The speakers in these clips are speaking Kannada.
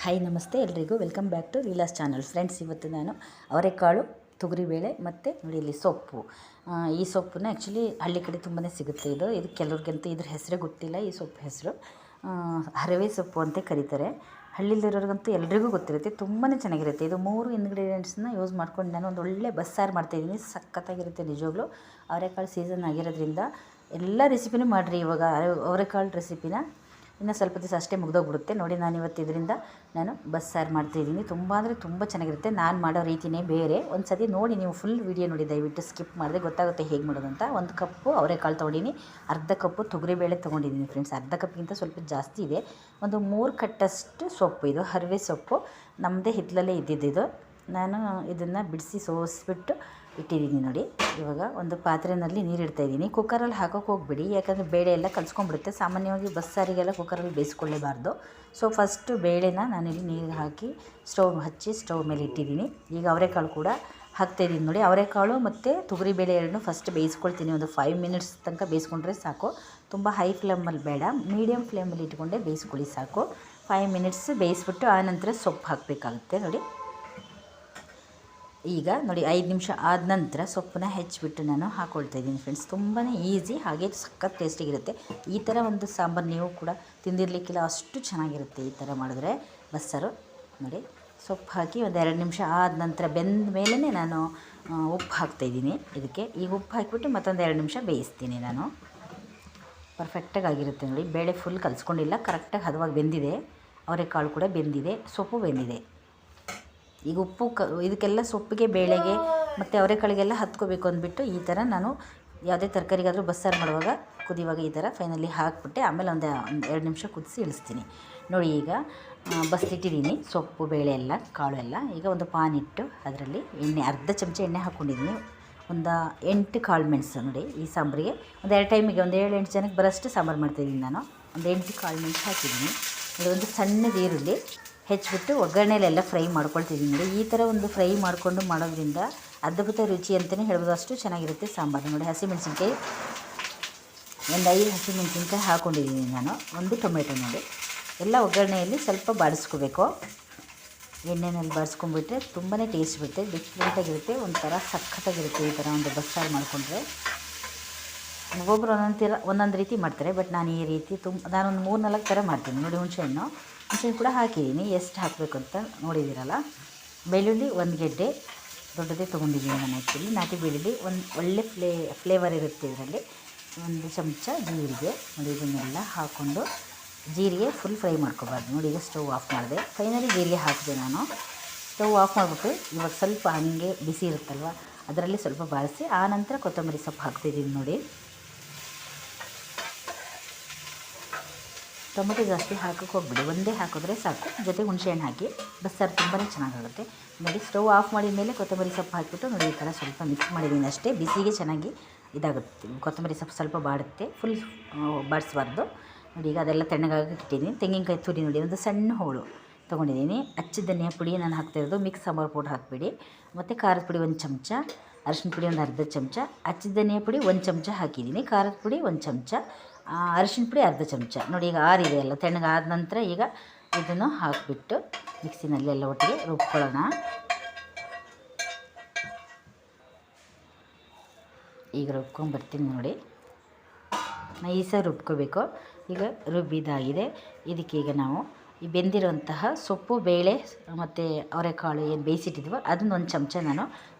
ಹಾಯ್ ನಮಸ್ತೆ ಎಲ್ರಿಗೂ welcome back to Leela's channel. Friends, ಇವತ್ತು ನಾನು ಅವರೆಕಾಳು, ತೊಗರಿಬೇಳೆ ಮತ್ತು ನೋಡಿ ಇಲ್ಲಿ ಸೊಪ್ಪು. ಈ ಸೊಪ್ಪನ್ನ ಆ್ಯಕ್ಚುಲಿ ಹಳ್ಳಿ ಕಡೆ ತುಂಬಾ ಸಿಗುತ್ತೆ. ಇದು ಕೆಲವ್ರಿಗಂತೂ ಇದ್ರ ಹೆಸರೇ ಗೊತ್ತಿಲ್ಲ. ಈ ಸೊಪ್ಪು ಹೆಸರು ಹರವೆ ಸೊಪ್ಪು ಅಂತ ಕರೀತಾರೆ. ಹಳ್ಳಿಲಿರೋರಿಗಂತೂ ಎಲ್ರಿಗೂ ಗೊತ್ತಿರುತ್ತೆ. ತುಂಬಾ ಚೆನ್ನಾಗಿರುತ್ತೆ. ಇದು 3 ಇಂಗ್ರೀಡಿಯೆಂಟ್ಸ್ನ ಯೂಸ್ ಮಾಡ್ಕೊಂಡು ನಾನು ಒಂದು ಒಳ್ಳೆ ಬಸ್ಸಾರು ಮಾಡ್ತಾಯಿದ್ದೀನಿ. ಸಖತ್ತಾಗಿರುತ್ತೆ ನಿಜವಾಗ್ಲೂ. ಅವರೆಕಾಳು ಸೀಸನ್ ಆಗಿರೋದ್ರಿಂದ ಎಲ್ಲ ರೆಸಿಪಿನೂ ಮಾಡಿರಿ. ಇವಾಗ ಅವರೆಕಾಳು ರೆಸಿಪಿನ ಇನ್ನು ಸ್ವಲ್ಪ ದಿವಸ ಅಷ್ಟೇ ಮುಗ್ದೋಗ್ಬಿಡುತ್ತೆ. ನೋಡಿ, ನಾನು ಇವತ್ತು ಇದರಿಂದ ಬಸ್ಸಾರು ಮಾಡ್ತಾಯಿದ್ದೀನಿ. ತುಂಬ ಅಂದರೆ ತುಂಬ ಚೆನ್ನಾಗಿರುತ್ತೆ. ನಾನು ಮಾಡೋ ರೀತಿಯೇ ಬೇರೆ. ಒಂದು ಸತಿ ನೋಡಿ, ನೀವು ಫುಲ್ ವೀಡಿಯೋ ನೋಡಿ, ದಯವಿಟ್ಟು ಸ್ಕಿಪ್ ಮಾಡಿದ್ರೆ ಗೊತ್ತಾಗುತ್ತೆ ಹೇಗೆ ಮಾಡೋದಂತ. 1 ಕಪ್ಪು ಅವರೆಕಾಳು ತೊಗೊಂಡಿನಿ, ಅರ್ಧ ಕಪ್ಪು ತೊಗರಿಬೇಳೆ ತೊಗೊಂಡಿದ್ದೀನಿ ಫ್ರೆಂಡ್ಸ್. ಅರ್ಧ ಕಪ್ಪಿಗಿಂತ ಸ್ವಲ್ಪ ಜಾಸ್ತಿ ಇದೆ. ಒಂದು 3 ಕಟ್ಟಷ್ಟು ಸೊಪ್ಪು. ಇದು ಹರವೆ ಸೊಪ್ಪು ನಮ್ಮದೇ ಹಿತ್ತಲಲ್ಲೇ ಇದ್ದಿದ್ದು. ನಾನು ಇದನ್ನು ಬಿಡಿಸಿ ಸೋಸಿಬಿಟ್ಟು ಇಟ್ಟಿದ್ದೀನಿ. ನೋಡಿ, ಇವಾಗ ಒಂದು ಪಾತ್ರೆಯಲ್ಲಿ ನೀರು ಇಡ್ತಾಯಿದ್ದೀನಿ. ಕುಕ್ಕರಲ್ಲಿ ಹಾಕೋಕ್ಕೆ ಹೋಗ್ಬಿಡಿ, ಯಾಕಂದರೆ ಬೇಳೆ ಎಲ್ಲ ಕಲಿಸ್ಕೊಂಡ್ಬಿಡುತ್ತೆ. ಸಾಮಾನ್ಯವಾಗಿ ಬಸ್ಸಾರಿಗೆಲ್ಲ ಕುಕ್ಕರಲ್ಲಿ ಬೇಯಿಸ್ಕೊಳ್ಳೇಬಾರ್ದು. ಸೊ ಫಸ್ಟು ಬೇಳೆನ ನಾನಿಲ್ಲಿ ನೀರು ಹಾಕಿ ಸ್ಟವ್ ಹಚ್ಚಿ ಸ್ಟವ್ ಮೇಲೆ ಇಟ್ಟಿದ್ದೀನಿ. ಈಗ ಅವರೆಕಾಳು ಕೂಡ ಹಾಕ್ತಾಯಿದ್ದೀನಿ. ನೋಡಿ, ಅವರೆಕಾಳು ಮತ್ತು ತೊಗರಿಬೇಳೆ ಎರಡನ್ನೂ ಫಸ್ಟ್ ಬೇಯಿಸ್ಕೊಳ್ತೀನಿ. ಒಂದು 5 ಮಿನಿಟ್ಸ್ ತನಕ ಬೇಯಿಸ್ಕೊಂಡ್ರೆ ಸಾಕು. ತುಂಬ ಹೈ ಫ್ಲೇಮಲ್ಲಿ ಬೇಡ, ಮೀಡಿಯಮ್ ಫ್ಲೇಮಲ್ಲಿ ಇಟ್ಕೊಂಡೆ ಬೇಯಿಸ್ಕೊಳ್ಳಿ ಸಾಕು. 5 ಮಿನಿಟ್ಸ್ ಬೇಯಿಸ್ಬಿಟ್ಟು ಆನಂತರ ಸೊಪ್ಪು ಹಾಕಬೇಕಾಗುತ್ತೆ. ನೋಡಿ, ಈಗ ನೋಡಿ 5 ನಿಮಿಷ ಆದ ನಂತರ ಸೊಪ್ಪನ್ನ ಹೆಚ್ಚಿಬಿಟ್ಟು ನಾನು ಹಾಕ್ಕೊಳ್ತಾಯಿದ್ದೀನಿ ಫ್ರೆಂಡ್ಸ್. ತುಂಬಾ ಈಸಿ, ಹಾಗೆ ಸಖತ್ ಟೇಸ್ಟಿಗಿರುತ್ತೆ. ಈ ಥರ ಒಂದು ಸಾಂಬಾರು ನೀವು ಕೂಡ ತಿಂದಿರಲಿಕ್ಕಿಲ್ಲ, ಅಷ್ಟು ಚೆನ್ನಾಗಿರುತ್ತೆ ಈ ಥರ ಮಾಡಿದ್ರೆ ಬಸ್ಸಾರು. ನೋಡಿ, ಸೊಪ್ಪು ಹಾಕಿ ಒಂದು 2 ನಿಮಿಷ ಆದ ನಂತರ ಬೆಂದ ಮೇಲೆ ನಾನು ಉಪ್ಪು ಹಾಕ್ತಾಯಿದ್ದೀನಿ ಇದಕ್ಕೆ. ಈಗ ಉಪ್ಪು ಹಾಕಿಬಿಟ್ಟು ಮತ್ತೊಂದು 2 ನಿಮಿಷ ಬೇಯಿಸ್ತೀನಿ ನಾನು. ಪರ್ಫೆಕ್ಟಾಗಿ ಆಗಿರುತ್ತೆ. ನೋಡಿ, ಬೇಳೆ ಫುಲ್ ಕಲಿಸ್ಕೊಂಡಿಲ್ಲ, ಕರೆಕ್ಟಾಗಿ ಹದವಾಗಿ ಬೆಂದಿದೆ. ಅವರೆಕಾಳು ಕೂಡ ಬೆಂದಿದೆ, ಸೊಪ್ಪು ಬೆಂದಿದೆ. ಈಗ ಉಪ್ಪು ಇದಕ್ಕೆಲ್ಲ ಸೊಪ್ಪಿಗೆ, ಬೇಳೆಗೆ ಮತ್ತು ಅವರೆಕಾಳಿಗೆಲ್ಲ ಹತ್ಕೋಬೇಕು ಅಂದ್ಬಿಟ್ಟು ಈ ಥರ ನಾನು ಯಾವುದೇ ತರಕಾರಿಗಾದರೂ ಬಸ್ಸಾರು ಮಾಡುವಾಗ ಕುದಿಯುವಾಗ ಈ ಥರ ಫೈನಲಿ ಹಾಕಿಬಿಟ್ಟೆ. ಆಮೇಲೆ ಒಂದು 2 ನಿಮಿಷ ಕುದಿಸಿ ಇಳಿಸ್ತೀನಿ. ನೋಡಿ, ಈಗ ಬಸ್ತಿಟ್ಟಿದ್ದೀನಿ ಸೊಪ್ಪು, ಬೇಳೆ ಎಲ್ಲ, ಕಾಳು ಎಲ್ಲ. ಈಗ ಒಂದು ಪಾನ್ ಇಟ್ಟು ಅದರಲ್ಲಿ ಎಣ್ಣೆ, ಅರ್ಧ ಚಮಚ ಎಣ್ಣೆ ಹಾಕ್ಕೊಂಡಿದ್ದೀನಿ. ಒಂದು 8 ಕಾಳು ಮೆಣಸು. ನೋಡಿ, ಈ ಸಾಂಬಾರಿಗೆ ಒಂದು 2 ಟೈಮಿಗೆ ಒಂದು 7-8 ಜನಕ್ಕೆ ಬರೋಷ್ಟು ಸಾಂಬಾರು ಮಾಡ್ತಾಯಿದ್ದೀನಿ ನಾನು. ಒಂದು 8 ಕಾಳು ಮೆಣಸು ಹಾಕಿದ್ದೀನಿ. ನೋಡಿ, ಒಂದು ಸಣ್ಣದು ಈರುಳ್ಳಿ ಹೆಚ್ಚಿಬಿಟ್ಟು ಒಗ್ಗರಣೆಲೆಲ್ಲ ಫ್ರೈ ಮಾಡ್ಕೊಳ್ತಿದ್ದೀನಿ. ನೋಡಿ, ಈ ಥರ ಒಂದು ಫ್ರೈ ಮಾಡಿಕೊಂಡು ಮಾಡೋದ್ರಿಂದ ಅದ್ಭುತ ರುಚಿ ಅಂತಲೇ ಹೇಳ್ಬೋದು. ಅಷ್ಟು ಚೆನ್ನಾಗಿರುತ್ತೆ ಸಾಂಬಾರು. ನೋಡಿ, ಹಸಿಮೆಣಸಿನ್ಕಾಯಿ ಒಂದು 5 ಹಸಿಮೆಣಸಿನ್ಕಾಯಿ ಹಾಕ್ಕೊಂಡಿದ್ದೀನಿ ನಾನು. ಒಂದು ಟೊಮೆಟೊ. ನೋಡಿ, ಎಲ್ಲ ಒಗ್ಗರಣೆಯಲ್ಲಿ ಸ್ವಲ್ಪ ಬಾಡಿಸ್ಕೋಬೇಕು. ಎಣ್ಣೆಯಲ್ಲಿ ಬಾಡಿಸ್ಕೊಂಡ್ಬಿಟ್ರೆ ತುಂಬಾ ಟೇಸ್ಟ್ ಬರುತ್ತೆ, ಡಿಫ್ರೆಂಟಾಗಿರುತ್ತೆ, ಒಂಥರ ಸಖತ್ತಾಗಿರುತ್ತೆ ಈ ಥರ ಒಂದು ಬಸ್ಸಾರು ಮಾಡಿಕೊಂಡ್ರೆ. ಒಬ್ಬೊಬ್ಬರು ಒಂದೊಂದು ರೀತಿ ಮಾಡ್ತಾರೆ, ಬಟ್ ನಾನು ಈ ರೀತಿ ನಾನೊಂದು 3-4 ಥರ ಮಾಡ್ತೀನಿ. ನೋಡಿ, ಹುಣಸೆಹಣ್ಣು ಕೂಡ ಹಾಕಿದ್ದೀನಿ. ಎಷ್ಟು ಹಾಕಬೇಕು ಅಂತ ನೋಡಿದ್ದೀರಲ್ಲ. ಬೆಳ್ಳುಳ್ಳಿ 1 ಗೆಡ್ಡೆ ದೊಡ್ಡದೇ ತೊಗೊಂಡಿದ್ದೀನಿ ನಾನು. ಆ್ಯಕ್ಚುಲಿ ನಾಟಿ ಬೆಳ್ಳುಳ್ಳಿ ಒಂದು ಒಳ್ಳೆ ಫ್ಲೇವರ್ ಇರುತ್ತೆ ಇದರಲ್ಲಿ. 1 ಚಮಚ ಜೀರಿಗೆ. ನೋಡಿ, ಇದನ್ನೆಲ್ಲ ಹಾಕ್ಕೊಂಡು ಜೀರಿಗೆ ಫುಲ್ ಫ್ರೈ ಮಾಡ್ಕೋಬಾರ್ದು. ನೋಡಿ, ಈಗ ಸ್ಟವ್ ಆಫ್ ಮಾಡಿದೆ. ಫೈನಲಿ ಜೀರಿಗೆ ಹಾಕಿದೆ ನಾನು. ಸ್ಟವ್ ಆಫ್ ಮಾಡಿಬಿಟ್ಟು ಇವಾಗ ಸ್ವಲ್ಪ ಹಾಗೆ ಬಿಸಿ ಇರುತ್ತಲ್ವ, ಅದರಲ್ಲಿ ಸ್ವಲ್ಪ ಬಾಳಿಸಿ ಆನಂತರ ಕೊತ್ತಂಬರಿ ಸೊಪ್ಪು ಹಾಕ್ತಿದ್ದೀನಿ. ನೋಡಿ, ಟೊಮೆಟೊ ಜಾಸ್ತಿ ಹಾಕೋಕ್ಕೆ ಹೋಗ್ಬಿಡಿ, ಒಂದೇ ಹಾಕಿದ್ರೆ ಸಾಕು. ಜೊತೆ ಹುಣಸೆಹಣ್ಣು ಹಾಕಿ ಬಸ್ಸಾರು ತುಂಬಾ ಚೆನ್ನಾಗಾಗುತ್ತೆ. ನೋಡಿ, ಸ್ಟವ್ ಆಫ್ ಮಾಡಿದ ಮೇಲೆ ಕೊತ್ತಂಬರಿ ಸೊಪ್ಪು ಹಾಕಿಬಿಟ್ಟು ನೋಡಿ ಈ ಥರ ಸ್ವಲ್ಪ ಮಿಕ್ಸ್ ಮಾಡಿದ್ದೀನಿ ಅಷ್ಟೇ. ಬಿಸಿಗೆ ಚೆನ್ನಾಗಿ ಇದಾಗುತ್ತೆ. ಕೊತ್ತಂಬರಿ ಸೊಪ್ಪು ಸ್ವಲ್ಪ ಬಾಡುತ್ತೆ, ಫುಲ್ ಬಾಡಿಸ್ಬಾರ್ದು. ನೋಡಿ, ಈಗ ಅದೆಲ್ಲ ತಣ್ಣಗಾಗಿ ಇಟ್ಟಿದ್ದೀನಿ. ತೆಂಗಿನಕಾಯಿ ತುರಿ ನೋಡಿ, ಒಂದು ಸಣ್ಣ ಹೋಳು ತೊಗೊಂಡಿದ್ದೀನಿ. ಅಚ್ಚ ಧನಿಯಾ ಪುಡಿ ನಾನು ಹಾಕ್ತಾಯಿರೋದು. ಮಿಕ್ಸ್ ಸಾಂಬಾರು ಪೌಡರ್ ಹಾಕಿಬಿಡಿ. ಮತ್ತು ಖಾರದ ಪುಡಿ 1 ಚಮಚ, ಅರಿಶಿನ ಪುಡಿ ಒಂದು ಅರ್ಧ ಚಮಚ, ಅಚ್ಚ ಧನಿಯಾ ಪುಡಿ 1 ಚಮಚ ಹಾಕಿದ್ದೀನಿ, ಖಾರದ ಪುಡಿ 1 ಚಮಚ, ಅರಿಶಿನ ಪುಡಿ ಅರ್ಧ ಚಮಚ. ನೋಡಿ, ಈಗ ಆರಿದೆ ಎಲ್ಲ ತಣ್ಣಗಾದ ನಂತರ ಈಗ ಇದನ್ನು ಹಾಕಿಬಿಟ್ಟು ಮಿಕ್ಸಿನಲ್ಲೆಲ್ಲ ಒಟ್ಟಿಗೆ ರುಬ್ಕೊಳ್ಳೋಣ. ಈಗ ರುಬ್ಕೊಂಡ್ಬರ್ತೀನಿ. ನೋಡಿ, ನೈಸಾಗಿ ರುಬ್ಕೋಬೇಕು. ಈಗ ರುಬ್ಬಿದಾಗಿದೆ. ಇದಕ್ಕೆ ಈಗ ನಾವು ಈ ಬೆಂದಿರುವಂತಹ ಸೊಪ್ಪು, ಬೇಳೆ ಮತ್ತು ಅವರೆಕಾಳು ಏನು ಬೇಯಿಸಿಟ್ಟಿದ್ವೋ ಅದನ್ನು 1 ಚಮಚ ನಾನು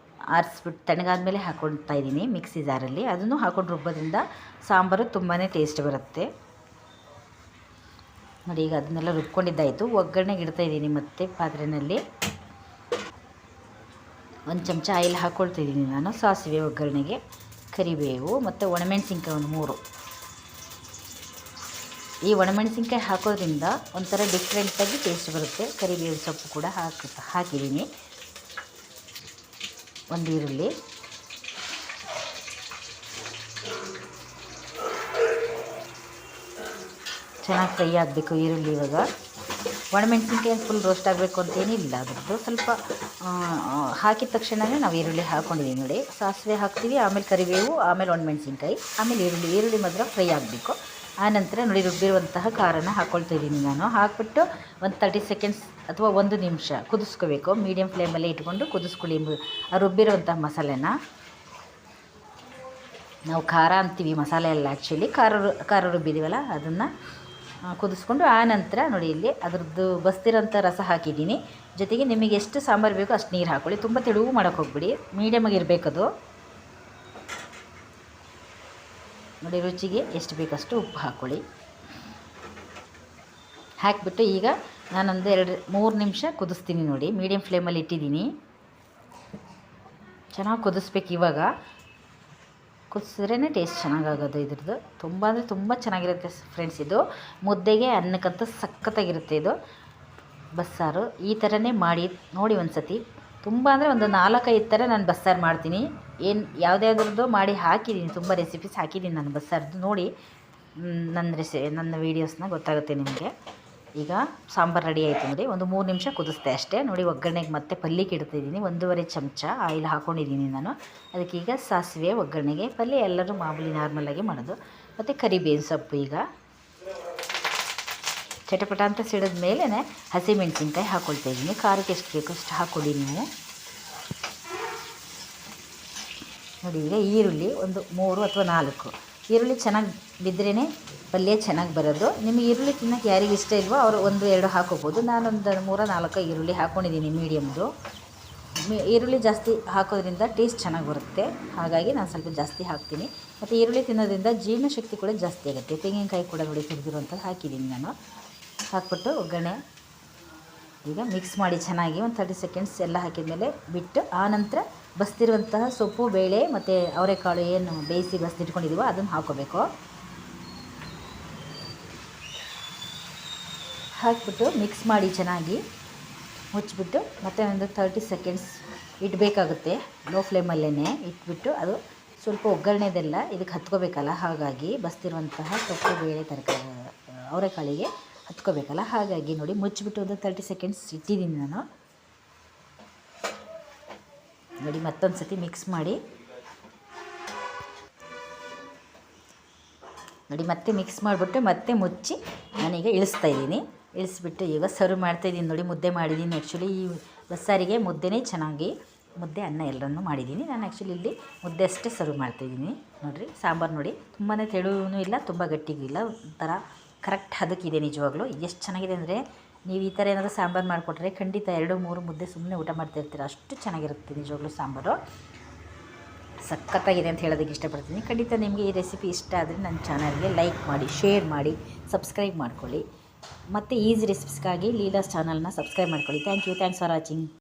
ಆರಿಸ್ಬಿಟ್ಟು ತಣ್ಣಗಾದ ಮೇಲೆ ಹಾಕ್ಕೊಳ್ತಾ ಇದ್ದೀನಿ ಮಿಕ್ಸಿ ಜಾರಲ್ಲಿ. ಅದನ್ನು ಹಾಕ್ಕೊಂಡು ರುಬ್ಬೋದ್ರಿಂದ ಸಾಂಬಾರು ತುಂಬಾ ಟೇಸ್ಟ್ ಬರುತ್ತೆ. ನೋಡಿ, ಈಗ ಅದನ್ನೆಲ್ಲ ರುಬ್ಕೊಂಡಿದ್ದಾಯಿತು. ಒಗ್ಗರಣೆಗೆ ಇಡ್ತಾಯಿದ್ದೀನಿ. ಮತ್ತು ಪಾತ್ರೆಯಲ್ಲಿ 1 ಚಮಚ ಆಯಿಲ್ ಹಾಕ್ಕೊಳ್ತಾಯಿದ್ದೀನಿ ನಾನು. ಸಾಸಿವೆ ಒಗ್ಗರಣೆಗೆ, ಕರಿಬೇವು ಮತ್ತು ಒಣಮೆಣಸಿನ್ಕಾಯಿ ಒಂದು 3. ಈ ಒಣಮೆಣಸಿನ್ಕಾಯಿ ಹಾಕೋದ್ರಿಂದ ಒಂಥರ ಡಿಫ್ರೆಂಟಾಗಿ ಟೇಸ್ಟ್ ಬರುತ್ತೆ. ಕರಿಬೇವು ಸೊಪ್ಪು ಕೂಡ ಹಾಕಿದ್ದೀನಿ. 1 ಈರುಳ್ಳಿ, ಚೆನ್ನಾಗಿ ಫ್ರೈ ಆಗಬೇಕು ಈರುಳ್ಳಿ. ಇವಾಗ ಒಣಮೆಣಸಿನ್ಕಾಯಿ ಫುಲ್ ರೋಸ್ಟ್ ಆಗಬೇಕು ಅಂತೇನಿಲ್ಲ, ಅದರದ್ದು ಸ್ವಲ್ಪ ಹಾಕಿದ ತಕ್ಷಣವೇ ನಾವು ಈರುಳ್ಳಿ ಹಾಕ್ಕೊಂಡಿದ್ದೀವಿ. ನೋಡಿ, ಸಾಸಿವೆ ಹಾಕ್ತೀವಿ, ಆಮೇಲೆ ಕರಿಬೇವು, ಆಮೇಲೆ ಒಣಮೆಣಸಿನ್ಕಾಯಿ, ಆಮೇಲೆ ಈರುಳ್ಳಿ ಮಾತ್ರ ಫ್ರೈ ಆಗಬೇಕು. ಆನಂತರ ನೋಡಿ ರುಬ್ಬಿರುವಂತಹ ಖಾರನ ಹಾಕ್ಕೊಳ್ತಾ ಇದ್ದೀನಿ ನಾನು. ಹಾಕ್ಬಿಟ್ಟು ಒಂದು 30 ಸೆಕೆಂಡ್ಸ್ ಅಥವಾ 1 ನಿಮಿಷ ಕುದಿಸ್ಕೋಬೇಕು. ಮೀಡಿಯಮ್ ಫ್ಲೇಮಲ್ಲೇ ಇಟ್ಕೊಂಡು ಕುದಿಸ್ಕೊಳ್ಳಿ ಆ ರುಬ್ಬಿರುವಂತಹ ಮಸಾಲೆನ. ನಾವು ಖಾರ ಅಂತೀವಿ ಮಸಾಲೆ ಎಲ್ಲ, ಆ್ಯಕ್ಚುಲಿ ಖಾರ ರುಬ್ಬಿದ್ದೀವಲ್ಲ ಅದನ್ನು ಕುದಿಸ್ಕೊಂಡು ಆನಂತರ ನೋಡಿ ಇಲ್ಲಿ ಅದರದ್ದು ಬಸ್ತಿರೋಂಥ ರಸ ಹಾಕಿದ್ದೀನಿ. ಜೊತೆಗೆ ನಿಮಗೆ ಎಷ್ಟು ಸಾಂಬಾರು ಬೇಕೋ ಅಷ್ಟು ನೀರು ಹಾಕ್ಕೊಳ್ಳಿ. ತುಂಬ ತೆಳುವು ಮಾಡೋಕ್ಕೆ ಹೋಗ್ಬಿಡಿ, ಮೀಡಿಯಮಾಗಿ ಇರಬೇಕದು. ನೋಡಿ ರುಚಿಗೆ ಎಷ್ಟು ಬೇಕಷ್ಟು ಉಪ್ಪು ಹಾಕ್ಕೊಳ್ಳಿ. ಹಾಕಿಬಿಟ್ಟು ಈಗ ನಾನೊಂದು 2-3 ನಿಮಿಷ ಕುದಿಸ್ತೀನಿ. ನೋಡಿ ಮೀಡಿಯಮ್ ಫ್ಲೇಮಲ್ಲಿ ಇಟ್ಟಿದ್ದೀನಿ. ಚೆನ್ನಾಗಿ ಕುದಿಸ್ಬೇಕು. ಇವಾಗ ಕುದಿಸಿದ್ರೇ ಟೇಸ್ಟ್ ಚೆನ್ನಾಗಾಗೋದು ಇದ್ರದ್ದು. ತುಂಬ ಅಂದರೆ ತುಂಬ ಚೆನ್ನಾಗಿರುತ್ತೆ ಫ್ರೆಂಡ್ಸ್. ಇದು ಮುದ್ದೆಗೆ ಅನ್ನಕ್ಕಂತೂ ಸಖತ್ತಾಗಿರುತ್ತೆ ಇದು ಬಸ್ಸಾರು. ಈ ಥರನೇ ಮಾಡಿ ನೋಡಿ ಒಂದು ಸತಿ. ತುಂಬ ಅಂದರೆ ಒಂದು 4-5 ಥರ ನಾನು ಬಸ್ಸಾರು ಮಾಡ್ತೀನಿ. ಯಾವುದ್ಯಾವ್ದ್ರದ್ದು ಮಾಡಿ ಹಾಕಿದ್ದೀನಿ, ತುಂಬ ರೆಸಿಪೀಸ್ ಹಾಕಿದ್ದೀನಿ ನಾನು ಬಸ್ಸಾರದ್ದು. ನೋಡಿ ನನ್ನ ವೀಡಿಯೋಸ್ನ ಗೊತ್ತಾಗುತ್ತೆ ನಿಮಗೆ. ಈಗ ಸಾಂಬಾರು ರೆಡಿ ಆಯಿತು ನೋಡಿ. ಒಂದು 3 ನಿಮಿಷ ಕುದಿಸ್ದೆ ಅಷ್ಟೇ. ನೋಡಿ ಒಗ್ಗರಣೆಗೆ ಮತ್ತೆ ಪಲ್ಯಕ್ಕೆ ಇಡ್ತಾಯಿದ್ದೀನಿ. 1.5 ಚಮಚ ಆಯಿಲ್ ಹಾಕ್ಕೊಂಡಿದ್ದೀನಿ ನಾನು. ಅದಕ್ಕೀಗ ಸಾಸಿವೆ ಒಗ್ಗರಣೆಗೆ, ಪಲ್ಯ ಎಲ್ಲರೂ ಮಾಮೂಲಿ ನಾರ್ಮಲಾಗಿ ಮಾಡೋದು. ಮತ್ತು ಕರಿಬೇವಿನ ಸೊಪ್ಪು ಈಗ ಚಟಪಟ ಅಂತ ಸಿಡಿದ ಮೇಲೆ ಹಸಿಮೆಣಸಿನ್ಕಾಯಿ ಹಾಕ್ಕೊಳ್ತಾಯಿದ್ದೀನಿ. ಖಾರಕ್ಕೆ ಎಷ್ಟು ಬೇಕೋ ಅಷ್ಟು ಹಾಕ್ಕೊಳ್ಳಿ ನೀವು. ನೋಡಿ ಈಗ ಈರುಳ್ಳಿ ಒಂದು 3 ಅಥವಾ 4 ಈರುಳ್ಳಿ ಚೆನ್ನಾಗಿ ಬಿದ್ರೇ ಪಲ್ಯ ಚೆನ್ನಾಗಿ ಬರೋದು. ನಿಮಗೆ ಈರುಳ್ಳಿ ತಿನ್ನೋಕ್ಕೆ ಯಾರಿಗೆ ಇಷ್ಟ ಇಲ್ವೋ ಅವರು 1-2 ಹಾಕೋಬೋದು. ನಾನೊಂದು 3-4 ಈರುಳ್ಳಿ ಹಾಕ್ಕೊಂಡಿದ್ದೀನಿ ಮೀಡಿಯಮ್ದು. ಈರುಳ್ಳಿ ಜಾಸ್ತಿ ಹಾಕೋದ್ರಿಂದ ಟೇಸ್ಟ್ ಚೆನ್ನಾಗಿ ಬರುತ್ತೆ, ಹಾಗಾಗಿ ನಾನು ಸ್ವಲ್ಪ ಜಾಸ್ತಿ ಹಾಕ್ತೀನಿ. ಮತ್ತು ಈರುಳ್ಳಿ ತಿನ್ನೋದ್ರಿಂದ ಜೀರ್ಣಶಕ್ತಿ ಕೂಡ ಜಾಸ್ತಿ ಆಗುತ್ತೆ. ತೆಂಗಿನಕಾಯಿ ಕೂಡ ನೋಡಿ ತುರಿದಿರುವಂಥದ್ದು ಹಾಕಿದ್ದೀನಿ ನಾನು. ಹಾಕ್ಬಿಟ್ಟು ಒಗ್ಗರಣೆ ಈಗ ಮಿಕ್ಸ್ ಮಾಡಿ ಚೆನ್ನಾಗಿ ಒಂದು 30 ಸೆಕೆಂಡ್ಸ್ ಎಲ್ಲ ಹಾಕಿದ್ಮೇಲೆ ಬಿಟ್ಟು ಆನಂತರ ಬಸ್ತಿರುವಂತಹ ಸೊಪ್ಪು, ಬೇಳೆ ಮತ್ತು ಅವರೆಕಾಳು ಏನು ಬೇಯಿಸಿ ಬಸ್ತಿಟ್ಕೊಂಡಿದ್ದೀವೋ ಅದನ್ನು ಹಾಕ್ಕೋಬೇಕು. ಹಾಕಿಬಿಟ್ಟು ಮಿಕ್ಸ್ ಮಾಡಿ ಚೆನ್ನಾಗಿ ಮುಚ್ಚಿಬಿಟ್ಟು ಮತ್ತೆ ಒಂದು 30 ಸೆಕೆಂಡ್ಸ್ ಇಡಬೇಕಾಗುತ್ತೆ. ಲೋ ಫ್ಲೇಮಲ್ಲೇ ಇಟ್ಬಿಟ್ಟು ಅದು ಸ್ವಲ್ಪ ಒಗ್ಗರಣೆದೆಲ್ಲ ಇದಕ್ಕೆ ಹತ್ಕೋಬೇಕಲ್ಲ, ಹಾಗಾಗಿ ಬಸ್ತಿರುವಂತಹ ಸೊಪ್ಪು, ಬೇಳೆ, ತರಕಾರಿ, ಅವರೆಕಾಳಿಗೆ ಹತ್ಕೋಬೇಕಲ್ಲ, ಹಾಗಾಗಿ ನೋಡಿ ಮುಚ್ಚಿಬಿಟ್ಟು ಒಂದು 30 ಸೆಕೆಂಡ್ಸ್ ಇಟ್ಟಿದ್ದೀನಿ ನಾನು. ನೋಡಿ ಮತ್ತೊಂದು ಸತಿ ಮಿಕ್ಸ್ ಮಾಡಿ ನೋಡಿ ಮತ್ತೆ ಮಿಕ್ಸ್ ಮಾಡಿಬಿಟ್ಟು ಮತ್ತೆ ಮುಚ್ಚಿ ನಾನೀಗ ಇಳಿಸ್ತಾಯಿದ್ದೀನಿ. ಇಳಿಸ್ಬಿಟ್ಟು ಈಗ ಸರ್ವ್ ಮಾಡ್ತಾಯಿದ್ದೀನಿ. ನೋಡಿ ಮುದ್ದೆ ಮಾಡಿದ್ದೀನಿ. ಆ್ಯಕ್ಚುಲಿ ಈ ಬಸ್ಸಾರಿಗೆ ಮುದ್ದೆನೇ ಚೆನ್ನಾಗಿ, ಮುದ್ದೆ ಅನ್ನ ಎಲ್ಲರನ್ನೂ ಮಾಡಿದ್ದೀನಿ ನಾನು. ಆ್ಯಕ್ಚುಲಿ ಇಲ್ಲಿ ಮುದ್ದೆ ಅಷ್ಟೇ ಸರ್ವ್ ಮಾಡ್ತಾಯಿದ್ದೀನಿ. ನೋಡಿರಿ ಸಾಂಬಾರು ನೋಡಿ ತುಂಬಾ ತೆಳುವೂ ಇಲ್ಲ, ತುಂಬ ಗಟ್ಟಿಗೂ ಇಲ್ಲ, ಒಂಥರ ಕರೆಕ್ಟ್ ಹದಕ್ಕಿದೆ. ನಿಜವಾಗ್ಲೂ ಎಷ್ಟು ಚೆನ್ನಾಗಿದೆ ಅಂದರೆ ನೀವು ಈ ಥರ ಏನಾದರೂ ಸಾಂಬಾರು ಮಾಡಿಕೊಟ್ರೆ ಖಂಡಿತ 2-3 ಮುದ್ದೆ ಸುಮ್ಮನೆ ಊಟ ಮಾಡ್ತಾಯಿರ್ತೀರ, ಅಷ್ಟು ಚೆನ್ನಾಗಿರುತ್ತೆ ನಿಜವಾಗ್ಲೂ ಸಾಂಬಾರು. ಸಖತ್ತಾಗಿದೆ ಅಂತ ಹೇಳೋದಕ್ಕೆ ಇಷ್ಟಪಡ್ತೀನಿ. ಖಂಡಿತ ನಿಮಗೆ ಈ ರೆಸಿಪಿ ಇಷ್ಟ ಆದರೆ ನನ್ನ ಚಾನಲ್ಗೆ ಲೈಕ್ ಮಾಡಿ, ಶೇರ್ ಮಾಡಿ, ಸಬ್ಸ್ಕ್ರೈಬ್ ಮಾಡ್ಕೊಳ್ಳಿ. ಮತ್ತು ಈಸಿ ರೆಸಿಪೀಸ್ಗಾಗಿ ಲೀಲಾಸ್ ಚಾನಲ್ನ ಸಬ್ಸ್ಕ್ರೈಬ್ ಮಾಡ್ಕೊಳ್ಳಿ. Thanks for watching.